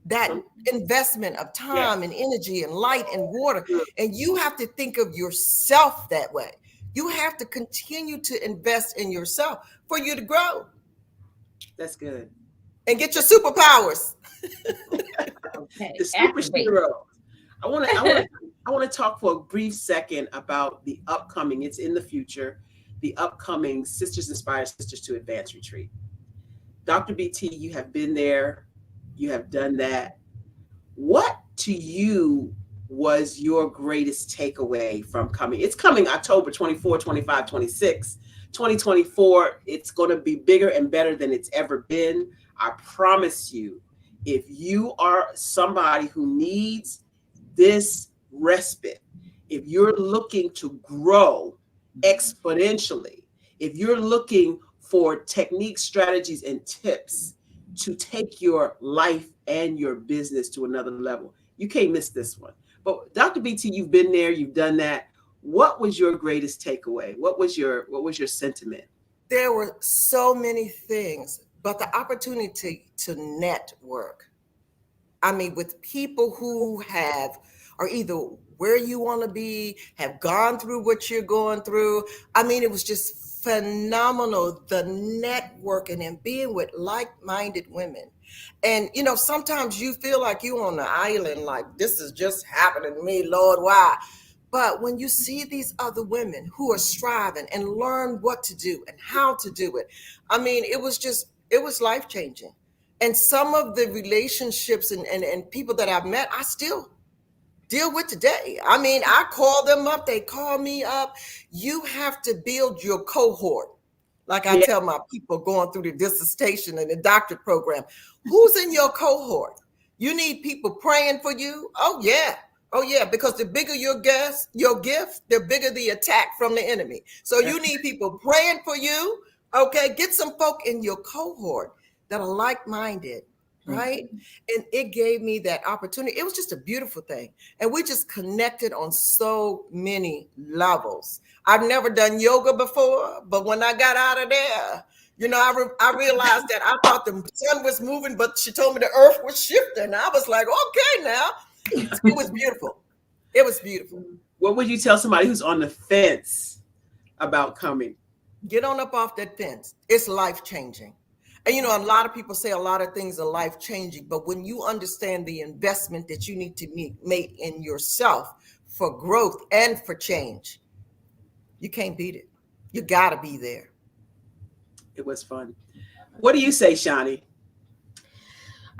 Speaker 3: that investment of time and energy and light and water. And you have to think of yourself that way. You have to continue to invest in yourself for you to grow.
Speaker 1: That's good.
Speaker 3: And get your superpowers.
Speaker 2: Okay.
Speaker 1: The superhero. I want to talk for a brief second about the upcoming, it's in the future, the upcoming Sisters Inspire Sisters to Advance retreat. Dr. BT, you have been there, you have done that. What to you was your greatest takeaway from coming? It's coming October 24, 25, 26. 2024, it's going to be bigger and better than it's ever been. I promise you, if you are somebody who needs this respite, if you're looking to grow exponentially, if you're looking for techniques, strategies, and tips to take your life and your business to another level, you can't miss this one. But Dr. BT, you've been there, you've done that. What was your greatest takeaway? What was your sentiment?
Speaker 3: There were so many things, but the opportunity to network. I mean, with people who are either where you want to be, have gone through what you're going through. I mean, it was just phenomenal, the networking and being with like-minded women. And, you know, sometimes you feel like you're on the island, like this is just happening to me, Lord, why? But when you see these other women who are striving and learn what to do and how to do it, I mean, it was life-changing. And some of the relationships and people that I've met, I still deal with today. I mean, I call them up, they call me up. You have to build your cohort. Like I tell my people going through the dissertation and the doctorate program, who's in your cohort? You need people praying for you. Oh yeah, because the bigger your gift, the bigger the attack from the enemy. So you need people praying for you. Okay, get some folk in your cohort that are like-minded, right? And it gave me that opportunity. It was just a beautiful thing. And we just connected on so many levels. I've never done yoga before, but when I got out of there, you know, I realized that I thought the sun was moving, but she told me the earth was shifting. I was like, okay, now. It was beautiful. It was beautiful.
Speaker 1: What would you tell somebody who's on the fence about coming?
Speaker 3: Get on up off that fence. It's life-changing. And, you know, a lot of people say a lot of things are life-changing, but when you understand the investment that you need to make in yourself for growth and for change, you can't beat it. You got to be there.
Speaker 1: It was fun. What do you say, Shani?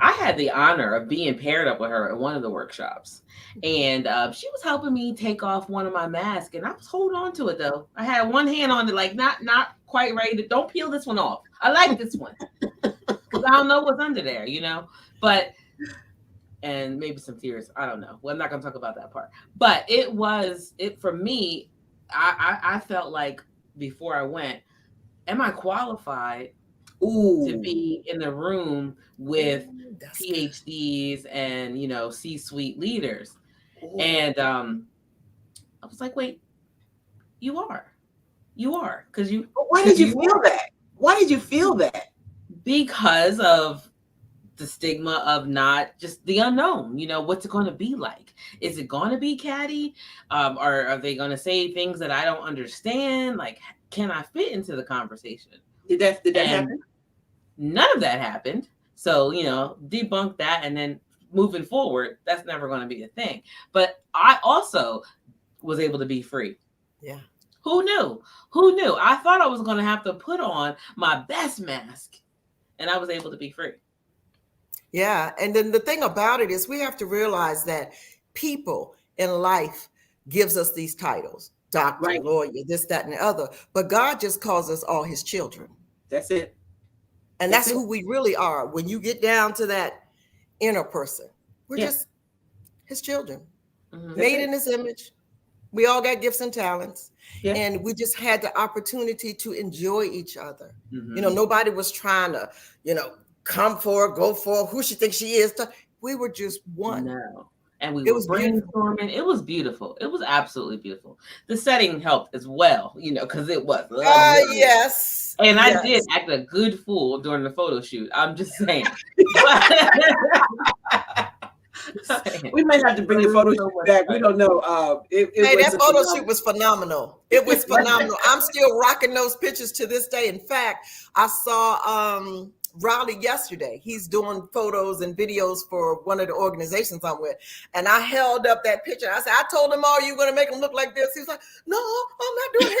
Speaker 2: I had the honor of being paired up with her at one of the workshops, and she was helping me take off one of my masks, and I was holding on to it though. I had one hand on it, like not quite ready to. Don't peel this one off. I like this one because I don't know what's under there, you know. But and maybe some tears. I don't know. Well, I'm not gonna talk about that part. But it for me. I felt like before I went, am I qualified to be in the room with PhDs and, you know, C-suite leaders? And I was like, wait, you are, because you.
Speaker 1: Why did you feel that? Why did you feel that?
Speaker 2: Because of the stigma of not just the unknown, you know, what's it going to be like? Is it going to be catty? Or are they going to say things that I don't understand? Like, can I fit into the conversation?
Speaker 1: Did that happen?
Speaker 2: None of that happened. So, you know, debunk that. And then moving forward, that's never going to be a thing. But I also was able to be free.
Speaker 3: Yeah.
Speaker 2: Who knew? I thought I was going to have to put on my best mask, and I was able to be free.
Speaker 3: Yeah. And then the thing about it is we have to realize that people in life gives us these titles. doctor,
Speaker 1: Right.
Speaker 3: lawyer, this, that, and the other. But God just calls us all his children.
Speaker 1: That's it.
Speaker 3: And that's who we really are. When you get down to that inner person, we're just his children, made in his image. We all got gifts and talents.
Speaker 1: Yeah.
Speaker 3: And we just had the opportunity to enjoy each other. You know, nobody was trying to, you know, come for, go for who she thinks she is. We were just one.
Speaker 2: No. And we were brainstorming. It was beautiful. It was absolutely beautiful. The setting helped as well, you know, because it was.
Speaker 3: Yes.
Speaker 2: And I did act a good fool during the photo shoot. I'm just saying.
Speaker 1: We might have to bring the photo shoot back. We don't know.
Speaker 3: That photo shoot was phenomenal. It was phenomenal. I'm still rocking those pictures to this day. In fact, I saw Raleigh yesterday. He's doing photos and videos for one of the organizations I'm with. And I held up that picture. I said, I told him, you're going to make him look like this. He was like, no, I'm not doing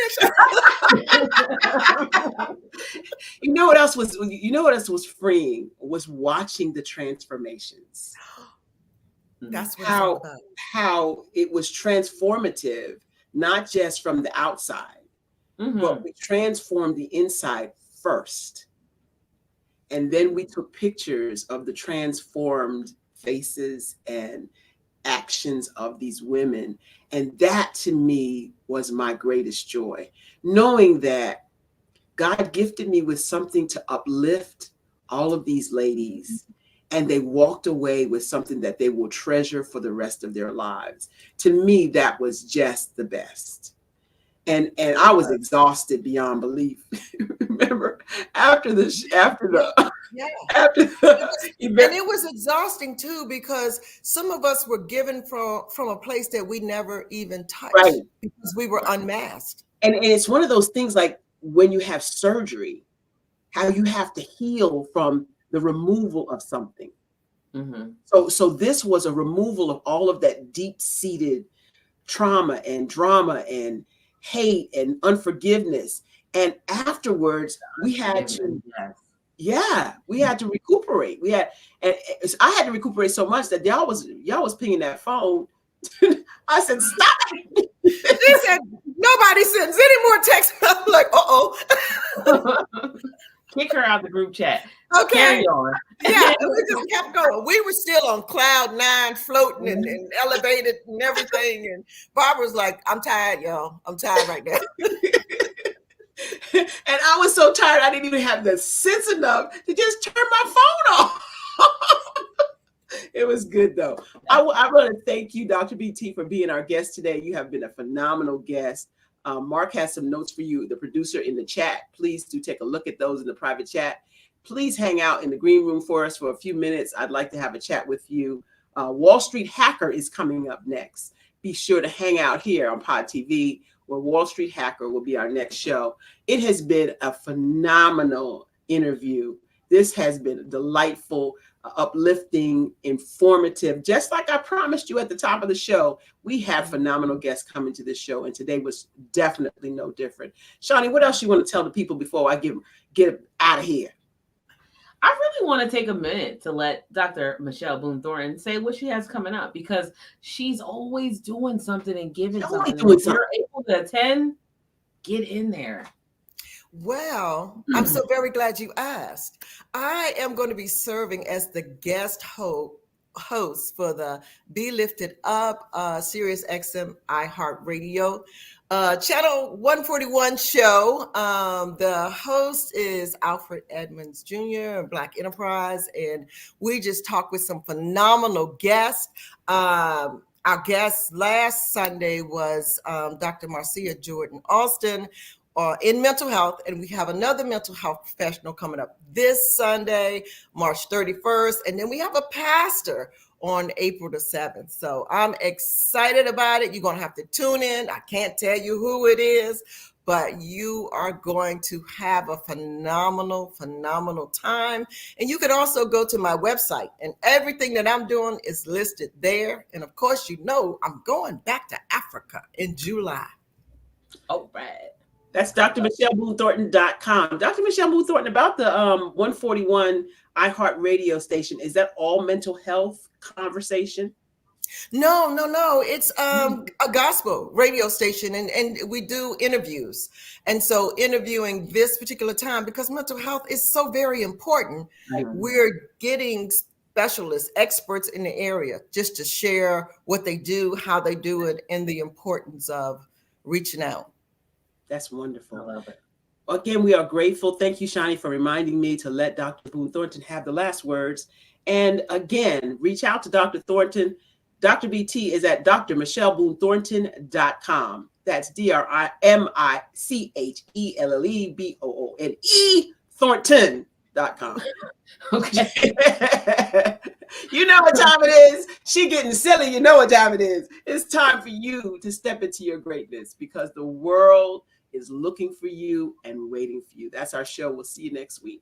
Speaker 3: headshots.
Speaker 1: You know what else was freeing? Was watching the transformations.
Speaker 3: That's what it's all about.
Speaker 1: How it was transformative, not just from the outside, but we transformed the inside first. And then we took pictures of the transformed faces and actions of these women. And that to me was my greatest joy, knowing that God gifted me with something to uplift all of these ladies. And they walked away with something that they will treasure for the rest of their lives. To me, that was just the best. And I was exhausted beyond belief. Remember, after the event.
Speaker 3: And it was exhausting too, because some of us were given from a place that we never even touched, because we were unmasked.
Speaker 1: And it's one of those things, like when you have surgery, how you have to heal from the removal of something. So this was a removal of all of that deep-seated trauma and drama and hate and unforgiveness. And afterwards, we had to, we had to recuperate. And I had to recuperate so much that y'all was pinging that phone. I said, stop it.
Speaker 3: They said, nobody sends any more texts. I'm like,
Speaker 2: Kick her out the group chat.
Speaker 3: Okay.
Speaker 2: Carry on.
Speaker 3: Yeah, we just kept going. We were still on cloud 9, floating and elevated and everything. And Barbara's like, I'm tired, y'all. I'm tired right now.
Speaker 1: And I was so tired, I didn't even have the sense enough to just turn my phone off. It was good, though. I want to thank you, Dr. BT, for being our guest today. You have been a phenomenal guest. Mark has some notes for you, the producer, in the chat. Please do take a look at those in the private chat. Please hang out in the green room for us for a few minutes. I'd like to have a chat with you. Wall Street Hacker is coming up next. Be sure to hang out here on Pod TV, where Wall Street Hacker will be our next show. It has been a phenomenal interview. This has been delightful, uplifting, informative. Just like I promised you at the top of the show, we have phenomenal guests coming to this show, and today was definitely no different. Shawnee, what else you want to tell the people before I get out of here?
Speaker 2: I really want to take a minute to let Dr. Michelle Boone-Thornton say what she has coming up, because she's always doing something and giving something. If you're able to attend, get in there.
Speaker 3: Well, I'm so very glad you asked. I am going to be serving as the guest host for the Be Lifted Up Sirius XM iHeartRadio Channel 141 show. The host is Alfred Edmonds Jr. of Black Enterprise, and we just talked with some phenomenal guests. Our guest last Sunday was Dr. Marcia Jordan Alston in mental health, and we have another mental health professional coming up this Sunday, March 31st, and then we have a pastor on April the 7th. So I'm excited about it. You're going to have to tune in. I can't tell you who it is, but you are going to have a phenomenal time. And you can also go to my website, and everything that I'm doing is listed there. And of course, you know, I'm going back to Africa in July.
Speaker 2: All right.
Speaker 1: That's drmichelleBoone-Thornton.com. Dr. Michelle Boone-Thornton, about the 141 iHeart radio station, is that all mental health conversation?
Speaker 3: No. It's a gospel radio station, and we do interviews. And so interviewing this particular time, because mental health is so very important,
Speaker 1: Right.
Speaker 3: we're getting specialists, experts in the area, just to share what they do, how they do it, and the importance of reaching out.
Speaker 1: That's wonderful.
Speaker 2: I love it.
Speaker 1: Again, we are grateful. Thank you, Shani, for reminding me to let Dr. Boone-Thornton have the last words. And again, reach out to Dr. Thornton. Dr. BT is at drmichelleboone-thornton.com. That's DRIMICHELLEBOONE Thornton.com.
Speaker 2: Okay.
Speaker 1: You know what time it is. She getting silly. You know what time it is. It's time for you to step into your greatness, because the world is looking for you and waiting for you. That's our show. We'll see you next week.